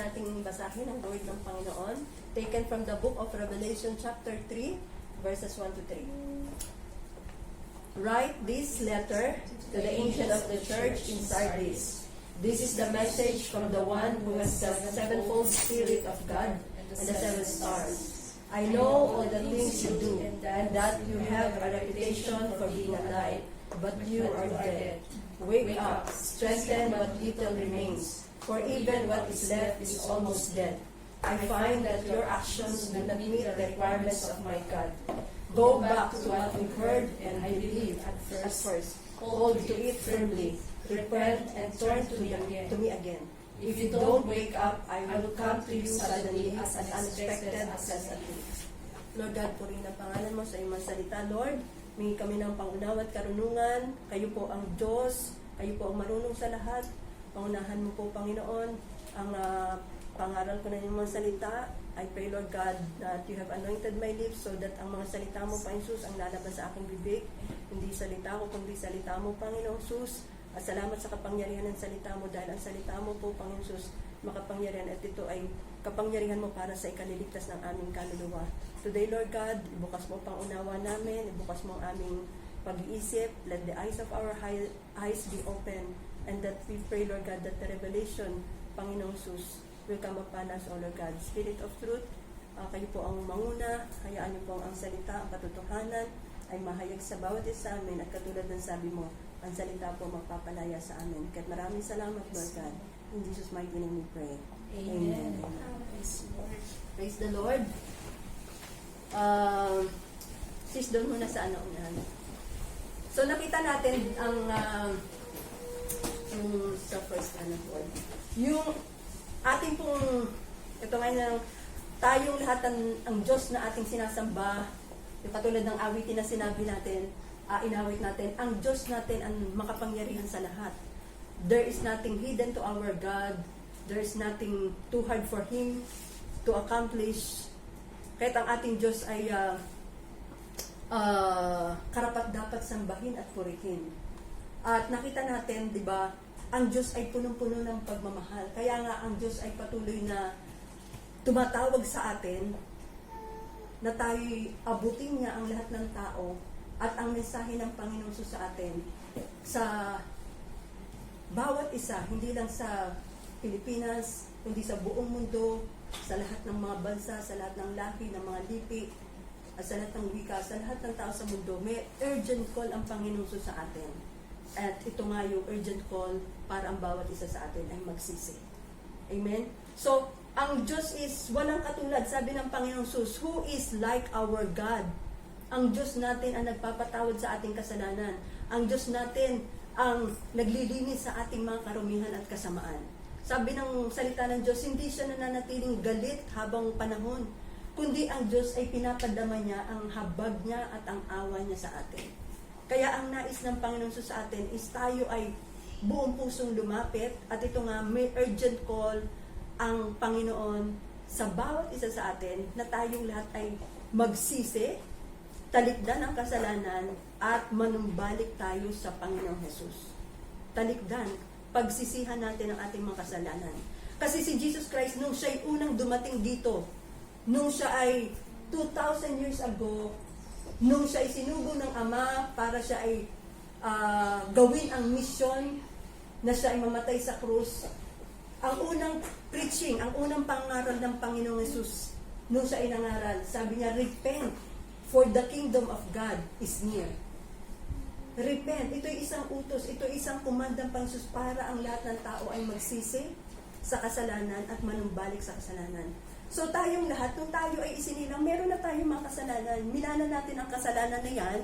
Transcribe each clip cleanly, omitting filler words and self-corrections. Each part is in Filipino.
nating basahin ang word ng Panginoon, taken from the book of Revelation chapter 3, verses 1 to 3. Write this letter to the angel of the church in Sardis. This is the message from the one who has the sevenfold Spirit of God and the seven stars. I know all the things you do, and that you have a reputation for being alive, but you are dead. Wake up, strengthen what little remains, for even what is left is almost dead. I find that your actions do not meet the requirements of my God. Go back to what you heard and I believe at first. Hold to it firmly. Repent and turn to me again. If you don't wake up, I will come to you suddenly as unexpected as a thief. Lord God, purihin ang pangalan mo sa iyong mga salita, Lord. Mingi kami ng pangunawa at karunungan. Kayo po ang Diyos. Kayo po ang marunong sa lahat. Pangunahan mo po, Panginoon, ang pangaral ko na yung mga salita. I pray, Lord God, that you have anointed my lips so that ang mga salita mo, Panginoon Jesus, ang lalabas sa aking bibig. Hindi salita ko, kundi salita mo, Panginoon Jesus. At salamat sa kapangyarihan ng salita mo dahil ang salita mo po, Panginoon Jesus, makapangyarihan at ito ay kapangyarihan mo para sa ikaliligtas ng aming kaluluwa. Today, Lord God, ibukas mo pang unawa namin, ibukas mo ang aming pag-iisip, let the eyes of our eyes be open, and that we pray, Lord God, that the revelation, Panginoong Jesus, will come upon us, O Lord God. Spirit of truth, kayo po ang manguna, hayaan niyo po ang salita, ang katotohanan, ay mahayag sa bawat isa sa amin, at katulad ng sabi mo, ang salita po magpapalaya sa amin. Kaya maraming salamat, Lord God. In Jesus' mighty name we pray. Amen. Praise the Lord. Sis, doon muna sa unahan. So, nakita natin ang sa first word. Yung ating pong, ito ngayon, tayong lahat ang Diyos na ating sinasamba, yung katulad ng awitin na sinabi natin, inawit natin, ang Diyos natin ang makapangyarihan sa lahat. There is nothing hidden to our God. There is nothing too hard for Him to accomplish. Kahit ang ating Diyos ay karapat-dapat sambahin at purihin. At nakita natin, di ba, ang Diyos ay punong-puno ng pagmamahal. Kaya nga ang Diyos ay patuloy na tumatawag sa atin na tayo'y abutin niya ang lahat ng tao at ang mensahe ng Panginoon sa atin sa bawat isa, hindi lang sa Pilipinas, kundi sa buong mundo, sa lahat ng mga bansa, sa lahat ng lahi, ng mga lipi, at sa lahat ng wika, sa lahat ng tao sa mundo. May urgent call ang Panginoon sa atin. At ito nga yung urgent call para ang bawat isa sa atin ay magsisi. Amen? So, ang Diyos is walang katulad. Sabi ng Panginoong Jesus, who is like our God? Ang Diyos natin ang nagpapatawad sa ating kasalanan. Ang Diyos natin ang naglilinis sa ating mga karumihan at kasamaan. Sabi ng salita ng Diyos, hindi siya nananatiling galit habang panahon, kundi ang Diyos ay pinapadama niya ang habag niya at ang awa niya sa atin. Kaya ang nais ng Panginoon sa atin is tayo ay buong pusong lumapit at ito nga may urgent call ang Panginoon sa bawat isa sa atin na tayong lahat ay magsisi, talikdan ang kasalanan at manumbalik tayo sa Panginoong Jesus. Talikdan, pagsisihan natin ang ating mga kasalanan. Kasi si Jesus Christ, nung siya ay unang dumating dito, nung siya ay 2,000 years ago, nung siya ay sinugo ng Ama para siya ay gawin ang mission na siya ay mamatay sa krus, ang unang preaching, ang unang pangaral ng Panginoong Jesus, nung siya ay nangaral, sabi niya, repent, for the kingdom of God is near. Repent. Ito'y isang utos, ito'y isang kumandang Panginoon para ang lahat ng tao ay magsisi sa kasalanan at manumbalik sa kasalanan. So tayong lahat, nung tayo ay isinilang, meron na tayong mga kasalanan. Minana natin ang kasalanan na yan.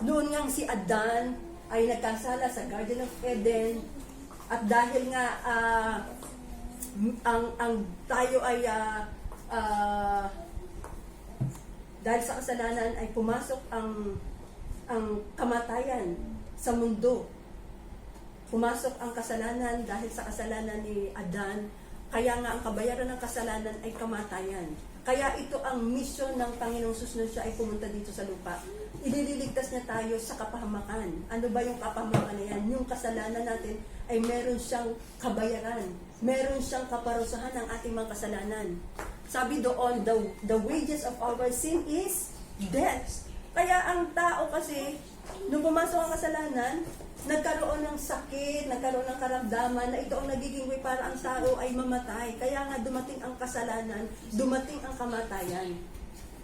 Noon nga si Adan ay nagkasala sa Garden of Eden. At dahil nga ang tayo ay dahil sa kasalanan ay pumasok ang kamatayan sa mundo. Pumasok ang kasalanan dahil sa kasalanan ni Adan. Kaya nga ang kabayaran ng kasalanan ay kamatayan. Kaya ito ang mission ng Panginoong Jesus na siya ay pumunta dito sa lupa. Ilililigtas niya tayo sa kapahamakan. Ano ba yung kapahamakan na yan? Yung kasalanan natin ay meron siyang kabayaran. meron siyang kaparusahan ng ating mga kasalanan. Sabi doon, the wages of our sin is death. Kaya ang tao kasi, nung pumasok ang kasalanan, nagkaroon ng sakit, nagkaroon ng karamdaman na ito ang nagiging way para ang tao ay mamatay. Kaya nga dumating ang kasalanan, dumating ang kamatayan.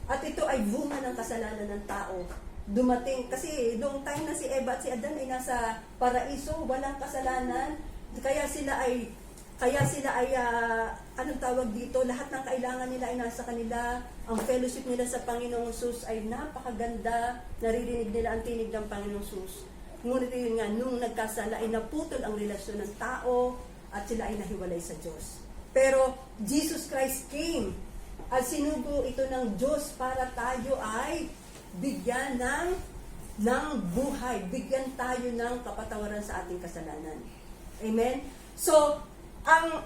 At ito ay bunga ng kasalanan ng tao. Dumating, kasi noong time na si Eva at si Adan ay nasa paraiso, walang kasalanan, kaya sila ay anong tawag dito, lahat ng kailangan nila ay nasa kanila, ang fellowship nila sa Panginoong Sus ay napakaganda, naririnig nila ang tinig ng Panginoong Sus. Ngunit yun nga, nung nagkasala ay naputol ang relasyon ng tao at sila ay nahiwalay sa Diyos. Pero Jesus Christ came at sinugo ito ng Diyos para tayo ay bigyan ng buhay, bigyan tayo ng kapatawaran sa ating kasalanan. Amen? So, ang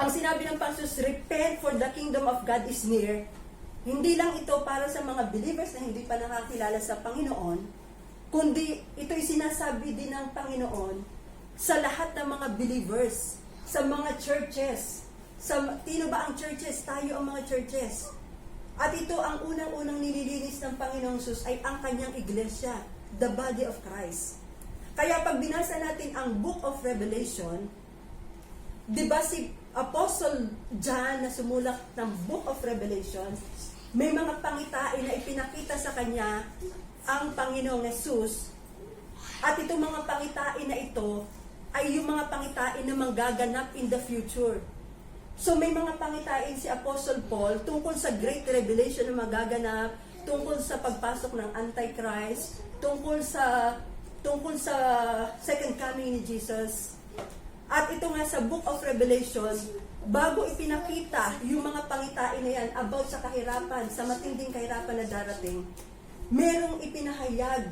sinabi ng Panginoon, repent for the kingdom of God is near. Hindi lang ito para sa mga believers na hindi pa nakakilala sa Panginoon, kundi ito'y sinasabi din ng Panginoon sa lahat ng mga believers, sa mga churches. Sino ba ang churches? Tayo ang mga churches. At ito ang unang-unang nililinis ng Panginoong Sus ay ang kanyang iglesia, the body of Christ. Kaya pag binasa natin ang Book of Revelation, di ba si Apostle John na sumulat ng Book of Revelation, may mga pangitain na ipinakita sa kanya ang Panginoong Jesus. At itong mga pangitain na ito ay yung mga pangitain na manggaganap in the future. So may mga pangitain si Apostle Paul tungkol sa Great Revelation na magaganap, tungkol sa pagpasok ng Antichrist, tungkol sa second coming ni Jesus. At ito nga sa Book of Revelation, bago ipinakita yung mga pangitain na yan about sa kahirapan, sa matinding kahirapan na darating, merong ipinahayag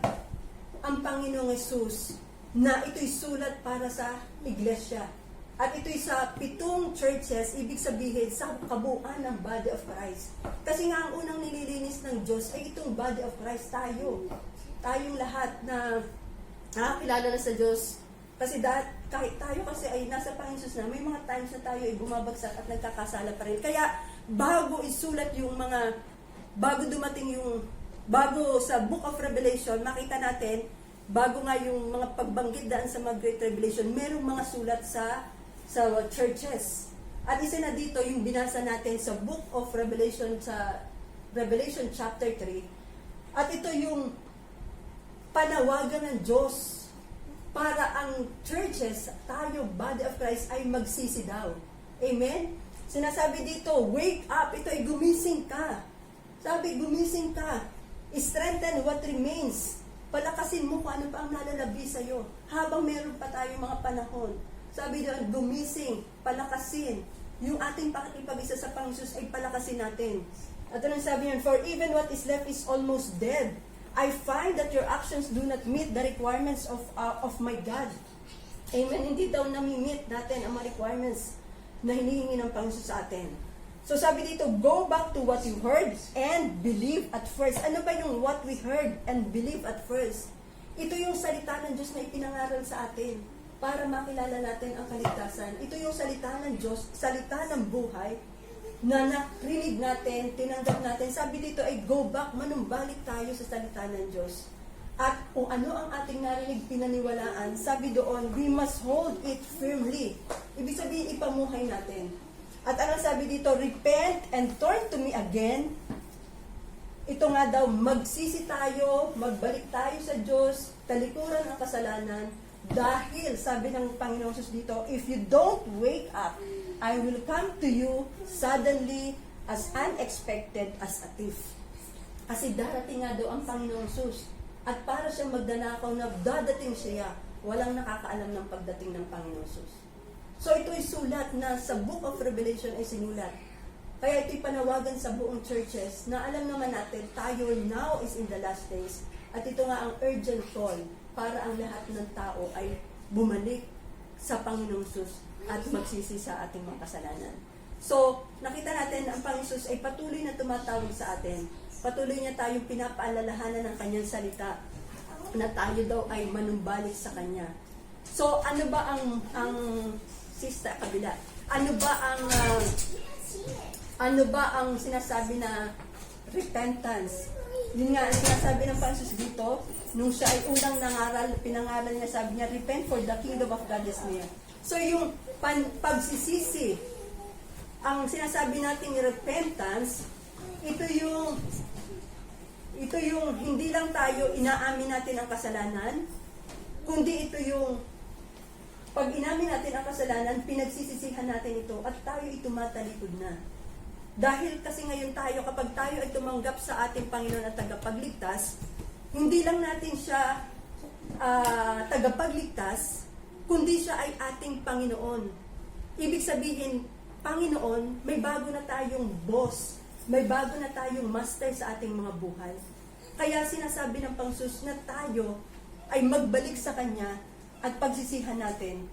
ang Panginoong Jesus na ito'y sulat para sa iglesia. At ito'y sa 7 churches, ibig sabihin sa kabuuan ng body of Christ. Kasi nga ang unang nililinis ng Diyos ay itong body of Christ, tayo. Tayong lahat na nakakilala na sa Diyos. Kasi kahit tayo kasi ay nasa Panginoon Jesus na, may mga times na tayo ay bumabagsak at nagkakasala pa rin. Kaya bago isulat yung bago sa Book of Revelation, makita natin, bago nga yung mga pagbanggit daan sa mga Great Revelation, merong mga sulat sa churches. At isa na dito yung binasa natin sa Book of Revelation, sa Revelation chapter 3. At ito yung panawagan ng Diyos para ang churches, tayo, body of Christ, ay magsisi daw. Amen? Sinasabi dito, wake up, ito ay gumising ka. Sabi, gumising ka. Strengthen what remains. Palakasin mo kung ano pa ang nalalabi sa'yo habang meron pa tayong mga panahon. Sabi doon, gumising, palakasin. Yung ating pakikipag-isa sa Panginoon ay palakasin natin. At anong sabi niyan, for even what is left is almost dead. I find that your actions do not meet the requirements of my God. Amen. Hindi daw nami-meet natin ang mga requirements na hinihingi ng Panginoon sa atin. So sabi dito, go back to what you heard and believe at first. Ano ba yung what we heard and believe at first? Ito yung salita ng Diyos na ipinangaral sa atin para makilala natin ang kaligtasan. Ito yung salita ng Diyos, salita ng buhay na narinig natin, tinanggap natin. Sabi dito ay go back, manumbalik tayo sa salita ng Diyos. At kung ano ang ating narinig, pinaniwalaan, sabi doon, we must hold it firmly. Ibig sabihin, ipamuhay natin. At ano sabi dito, repent and turn to me again. Ito nga daw, magsisi tayo, magbalik tayo sa Diyos, talikuran ang kasalanan, dahil, sabi ng Panginoong Jesus dito, if you don't wake up, I will come to you suddenly, as unexpected as a thief. Kasi darating nga daw ang Panginoong Jesus. At para siyang magdanakaw na dadating siya, walang nakakaalam ng pagdating ng Panginoong Jesus. So ito'y sulat na sa Book of Revelation ay sinulat. Kaya ito'y panawagan sa buong churches na alam naman natin, tayo now is in the last days. At ito nga ang urgent call para ang lahat ng tao ay bumalik sa Panginoong Jesus at magsisi sa ating mga kasalanan. So, nakita natin ang Panginoong Jesus ay patuloy na tumatawag sa atin. Patuloy niya tayong pinapaalalahanan ng kanyang salita na tayo daw ay manumbalik sa kanya. So, ano ba ang sis sa kabila. Ano ba ang sinasabi na repentance? Yun nga, ang sinasabi ng Panginoon dito, nung siya ay unang nangaral, pinangaral niya, sabi niya, repent for the kingdom of God is near. So yung pagsisisi, ang sinasabi nating repentance, ito yung hindi lang tayo inaamin natin ang kasalanan, kundi ito yung pag inamin natin ang kasalanan, pinagsisisihan natin ito at tayo ay tumatalikod na. Dahil kasi ngayon tayo, kapag tayo ay tumanggap sa ating Panginoon at tagapagligtas, hindi lang natin siya tagapagligtas, kundi siya ay ating Panginoon. Ibig sabihin, Panginoon, may bago na tayong boss, may bago na tayong master sa ating mga buhay. Kaya sinasabi ng Panginoon na tayo ay magbalik sa Kanya at pagsisihan natin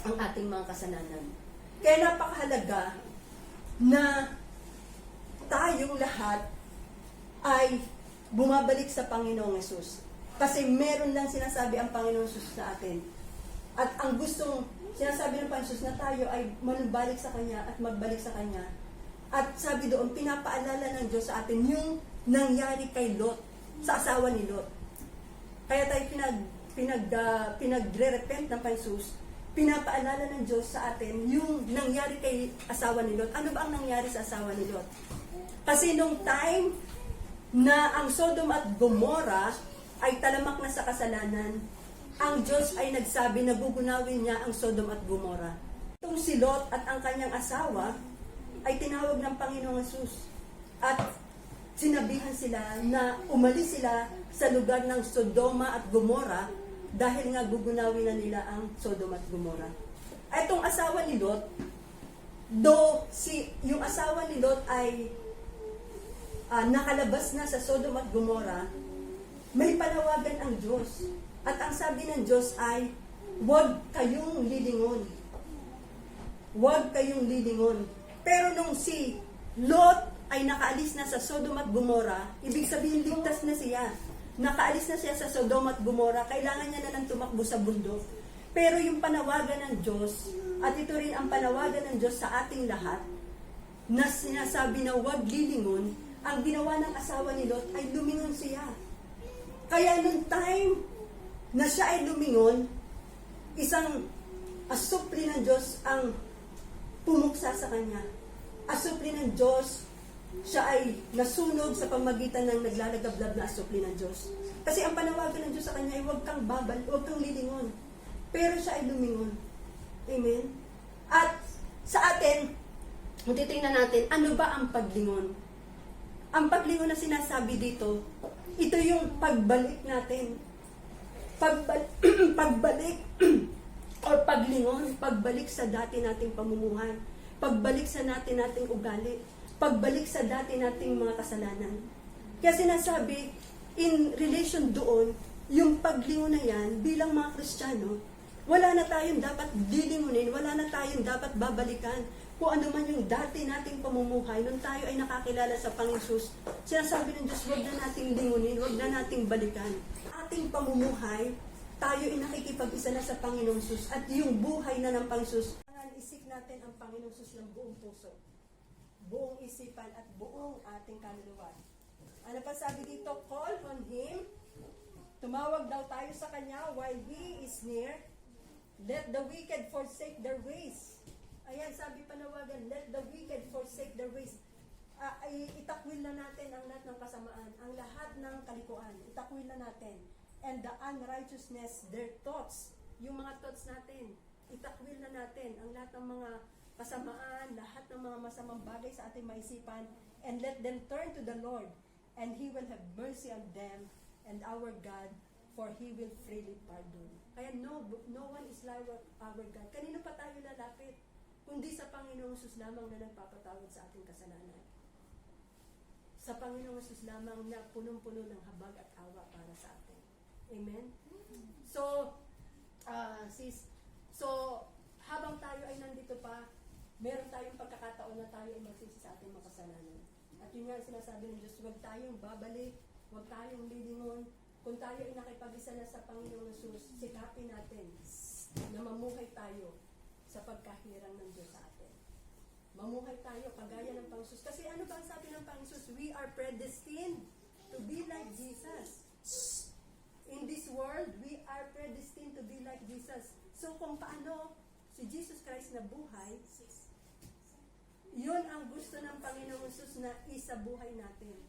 ang ating mga kasalanan. Kaya napakahalaga na tayong lahat ay bumabalik sa Panginoong Yesus. Kasi meron lang sinasabi ang Panginoong Yesus sa atin. At ang gustong sinasabi ng Panginoong Yesus na tayo ay manubalik sa Kanya at magbalik sa Kanya. At sabi doon, pinapaalala ng Diyos sa atin yung nangyari kay Lot, sa asawa ni Lot. Kaya tayo pinagre-repent ng Panginoong Yesus, pinapaalala ng Diyos sa atin yung nangyari kay asawa ni Lot. Ano ba ang nangyari sa asawa ni Lot? Kasi nung time na ang Sodom at Gomorrah ay talamak na sa kasalanan, ang Diyos ay nagsabi na gugunawin niya ang Sodom at Gomorrah. Itong si Lot at ang kanyang asawa ay tinawag ng Panginoong Yesus at sinabihan sila na umalis sila sa lugar ng Sodoma at Gomorrah dahil nga gugunawin na nila ang Sodom at Gomorrah. Itong asawa ni Lot, yung asawa ni Lot ay nakalabas na sa Sodom at Gomorrah, may panawagan ang Diyos. At ang sabi ng Diyos ay, huwag kayong lilingon. Huwag kayong lilingon. Pero nung si Lot ay nakaalis na sa Sodom at Gomorrah, ibig sabihin ligtas na siya. Nakaalis na siya sa Sodom at Gomorrah, kailangan niya na lang tumakbo sa bundok. Pero yung panawagan ng Diyos, at ito rin ang panawagan ng Diyos sa ating lahat, na sinasabi na huwag lilingon, ang ginawa ng asawa ni Lot ay lumingon siya. Kaya nung time na siya ay lumingon, isang asupli ng Diyos ang pumuksa sa kanya. Asupli ng Diyos, siya ay nasunog sa pamagitan ng naglalagablab na asupli ng Diyos. Kasi ang panawagan ng Diyos sa kanya ay huwag kang lilingon. Pero siya ay lumingon. Amen? At sa atin, kung titingnan natin, ano ba ang paglingon? Ang paglingon na sinasabi dito, ito yung pagbalik natin. Pagbalik or paglingon, pagbalik sa dati nating pamumuhay, pagbalik sa nating ugali, pagbalik sa dati nating mga kasalanan. Kaya sinasabi, in relation doon, yung paglingon na yan, bilang mga Kristiyano, wala na tayong dapat lilingunin, wala na tayong dapat babalikan. Kung ano man yung dati nating pamumuhay, nung tayo ay nakakilala sa Panginoon Jesus, sinasabi ng Diyos, huwag na nating lingunin, huwag na nating balikan. Ating pamumuhay, tayo ay nakikipag-isa na sa Panginoon Jesus, at yung buhay na ng Panginoon Jesus, isik natin ang Panginoon Jesus ng buong puso, buong isipan at buong ating kaluluwa. Ano pa sabi dito? Call on Him. Tumawag daw tayo sa Kanya while He is near. Let the wicked forsake their ways. Ayan, sabi panawagan, let the wicked forsake their ways. Itakwil na natin ang lahat ng kasamaan, ang lahat ng kalikuan. Itakwil na natin. And the unrighteousness, their thoughts, yung mga thoughts natin. Itakwil na natin ang lahat ng mga kasamaan, lahat ng mga masamang bagay sa ating maisipan, and let them turn to the Lord, and He will have mercy on them, and our God, for He will freely pardon. Kaya no one is like our God. Kanino pa tayo lalapit? Kundi sa Panginoong Jesus lamang na nagpapatawad sa ating kasalanan. Sa Panginoong Jesus lamang na punong-puno ng habag at awa para sa atin. Amen? So, habang tayo ay nandito pa, meron tayong pagkakataon na tayo ay magsisi sa ating mga kasalanan. At yun nga sinasabi ng Diyos, huwag tayong babalik, huwag tayong lilingon. Kung tayo ay nakipag-isa na sa Panginoong Jesus, sikapin natin na mamuhay tayo sa pagkahirang ng Diyos sa atin. Mamuhay tayo kagaya ng Panginoon. Kasi ano ba ang sabi ng Panginoon? We are predestined to be like Jesus. In this world, we are predestined to be like Jesus. So kung paano si Jesus Christ na buhay, yun ang gusto ng Panginoong Jesus na isabuhay natin.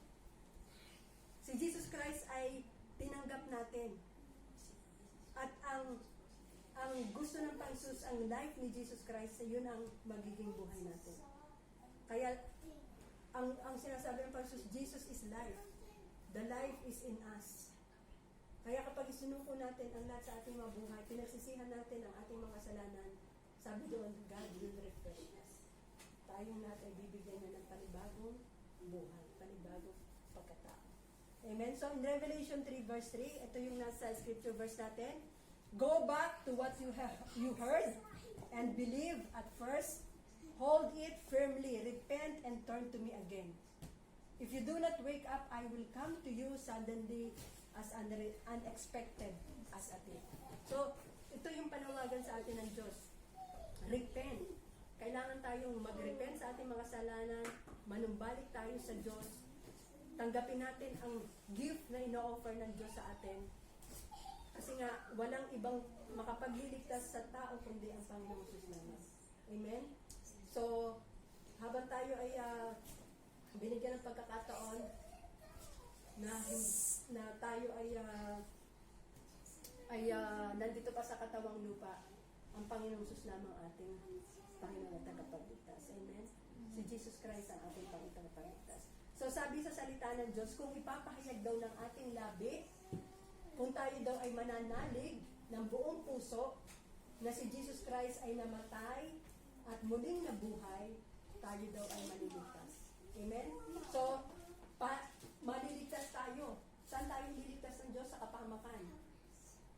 Si Jesus Christ ay tinanggap natin. At ang gusto ng Panginoon, ang life ni Jesus Christ, yun ang magiging buhay natin. Kaya, ang sinasabi ng Panginoon, Jesus is life. The life is in us. Kaya kapag isinuko natin ang lahat sa ating mga buhay, pinagsisihan natin ang ating mga kasalanan, sabi doon, God will refresh us. Tayong lahat ay bibigyan na ng panibagong buhay, panibagong pagkatao. Amen? So, in Revelation 3 verse 3, ito yung nasa scripture verse natin. Go back to what you heard and believe at first. Hold it firmly. Repent and turn to me again. If you do not wake up, I will come to you suddenly as unexpected as a thief. So, ito yung panawagan sa atin ng Diyos. Repent. Kailangan tayong mag-repent sa ating mga kasalanan, manumbalik tayo sa Diyos, tanggapin natin ang gift na ino-offer ng Diyos sa atin. Kasi nga, walang ibang makapagliligtas sa tao kundi ang Panginoong Jesus naman. Amen? So, habang tayo ay binigyan ng pagkakataon na tayo ay nandito pa sa katawang lupa, ang Panginoong Jesus lamang ating Panginoon at tagapagligtas. Amen? Si Jesus Christ ang ating Panginoong tagapagligtas. So, sabi sa salita ng Diyos, kung ipapahayag daw ng ating labi, kung tayo daw ay mananalig ng buong puso na si Jesus Christ ay namatay at muling nabuhay, tayo daw ay maliligtas. Amen? So, maliligtas tayo. Saan tayo liligtas ng Diyos? Sa kapahamakan.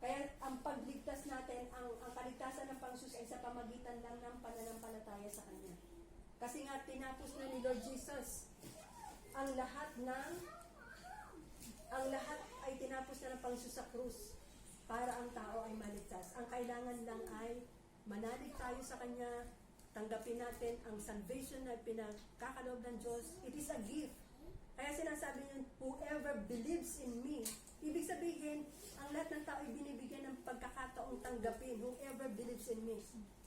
Kaya ang pagligtas natin, ang kaligtasan ng Panginoon ay sa pamagitan lang ng pananampalataya sa Kanya. Kasi nga, tinapos na ni Lord Jesus ang lahat ay tinapos na ng Panginoon sa krus para ang tao ay maligtas. Ang kailangan lang ay manalig tayo sa Kanya, tanggapin natin ang salvation na pinagkakaloob ng Diyos. It is a gift. Kaya sinasabi niyo, whoever believes in me, ibig sabihin, ang lahat ng tao ay binibigyan ng pagkakataong tanggapin. Whoever believes in me.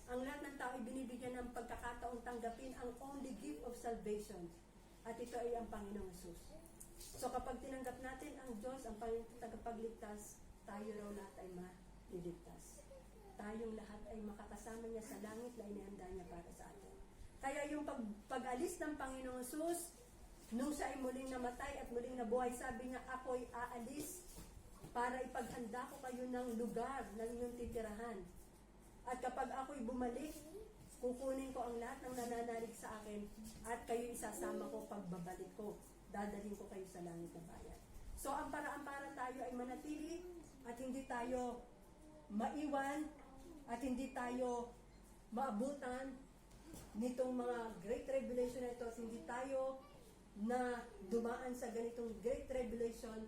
Ang lahat ng tao ay binibigyan ng pagkakataong tanggapin ang only gift of salvation. At ito ay ang Panginoong Jesus. So kapag tinanggap natin ang Diyos, ang Panginoong tagapagligtas, tayo raw lahat ay maliligtas. Tayong lahat ay makakasama niya sa langit na inihanda niya para sa atin. Kaya yung pag-alis ng Panginoong Jesus, nung siya ay muling namatay at muling nabuhay, sabi nga, ako'y aalis para ipaghanda ko kayo ng lugar na inyong titirahan. At kapag ako'y bumalik, kukunin ko ang lahat ng nananalig sa akin at kayo isasama ko pagbabalik ko. Dadalhin ko kayo sa langit na bayan. So, ang paraan para tayo ay manatili at hindi tayo maiwan at hindi tayo maabutan nitong mga great tribulation na ito at hindi tayo na dumaan sa ganitong great tribulation.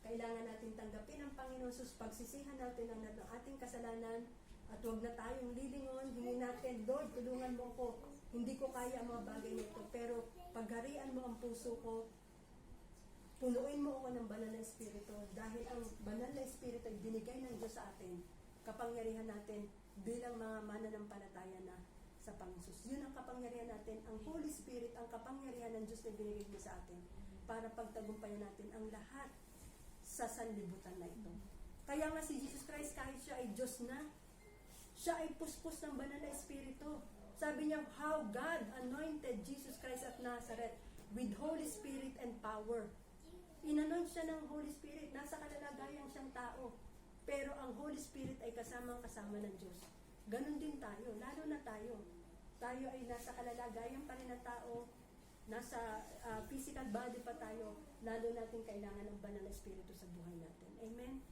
Kailangan natin tanggapin ang Panginoon Jesus, pagsisihan natin ang ating kasalanan at huwag na tayong lilingon. Hingin natin, Lord, tulungan mo ako. Hindi ko kaya ang mga bagay nito, pero pagharian mo ang puso ko, punuin mo ako ng banal na Espiritu dahil ang banal na Espiritu ay binigay ng Diyos sa atin. Kapangyarihan natin bilang mga mananampalataya na sa Panginoon. Yun ang kapangyarihan natin, ang Holy Spirit, ang kapangyarihan ng Diyos na binigay niya sa atin para pagtagumpayan natin ang lahat sa sanlibutan na ito. Kaya nga si Jesus Christ, kahit siya ay Diyos na, siya ay puspos ng banal na Espiritu. Sabi niya, how God anointed Jesus Christ at Nazareth with Holy Spirit and power. Inanoint siya ng Holy Spirit, nasa kalalagayan siyang tao. Pero ang Holy Spirit ay kasama ng Diyos. Ganon din tayo, lalo na tayo. Tayo ay nasa kalalagayan pa rin ng tao, nasa physical body pa tayo, lalo natin kailangan ng banal na Espiritu sa buhay natin. Amen?